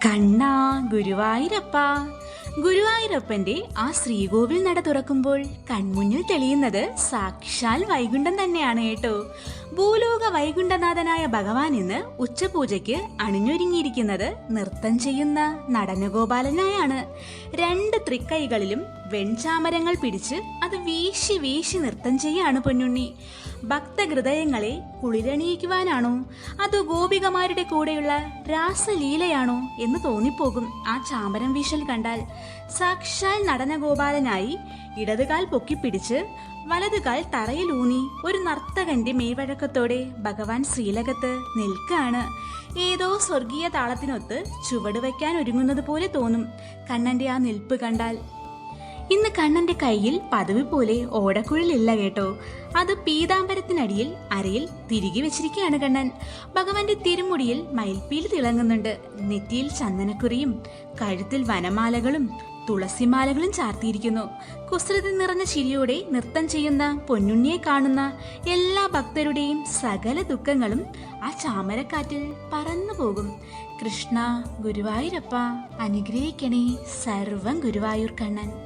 കണ്ണാ ഗുരുവായൂരപ്പ. ഗുരുവായൂരപ്പന്റെ ആ ശ്രീകോവിൽ നട തുറക്കുമ്പോൾ കൺമുന്നിൽ തെളിയുന്നത് സാക്ഷാൽ വൈകുണ്ഠം തന്നെയാണ് കേട്ടോ. ഭൂലോക വൈകുണ്ഠനാഥനായ ഭഗവാൻ ഇന്ന് ഉച്ചപൂജയ്ക്ക് അണിഞ്ഞൊരുങ്ങിയിരിക്കുന്നത് നൃത്തം ചെയ്യുന്ന നടനഗോപാലനായാണ്. രണ്ട് തൃക്കൈകളിലും വെൺചാമരങ്ങൾ പിടിച്ച് അത് വീശി വീശി നൃത്തം ചെയ്യാണ് പൊന്നുണ്ണി. ഭക്തഹൃദയങ്ങളെ കുളിരണിയിക്കുവാനാണോ അതോ ഗോപികമാരുടെ കൂടെയുള്ള രാസലീലയാണോ എന്ന് തോന്നിപ്പോകും ആ ചാമരം വീശൽ കണ്ടാൽ. സാക്ഷാൽ നടനഗോപാലനായി ഇടതുകാൽ പൊക്കിപ്പിടിച്ച് വലതുകാൽ തറയിലൂന്നി ഒരു നർത്തകന്റെ മെയ്വഴക്കത്തോടെ ഭഗവാൻ ശ്രീലകത്ത് നിൽക്കാണ്. ഏതോ സ്വർഗീയ താളത്തിനൊത്ത് ചുവട് വയ്ക്കാൻ ഒരുങ്ങുന്നത് പോലെ തോന്നും കണ്ണന്റെ ആ നിൽപ്പ് കണ്ടാൽ. ഇന്ന് കണ്ണന്റെ കയ്യിൽ പതിവ് പോലെ ഓടക്കുഴലില്ല കേട്ടോ. അത് പീതാംബരത്തിനടിയിൽ അരയിൽ തിരികെ വെച്ചിരിക്കുകയാണ് കണ്ണൻ. ഭഗവാന്റെ തിരുമുടിയിൽ മയിൽപ്പീലി തിളങ്ങുന്നുണ്ട്. നെറ്റിയിൽ ചന്ദനക്കുറിയും കഴുത്തിൽ വനമാലകളും തുളസിമാലകളും ചാർത്തിയിരിക്കുന്നു. കുസൃതി നിറഞ്ഞ ചിരിയോടെ നൃത്തം ചെയ്യുന്ന പൊന്നുണ്ണിയെ കാണുന്ന എല്ലാ ഭക്തരുടെയും സകല ദുഃഖങ്ങളും ആ ചാമരക്കാറ്റിൽ പറന്നു പോകും. കൃഷ്ണ ഗുരുവായൂരപ്പ അനുഗ്രഹിക്കണേ സർവം ഗുരുവായൂർ കണ്ണൻ.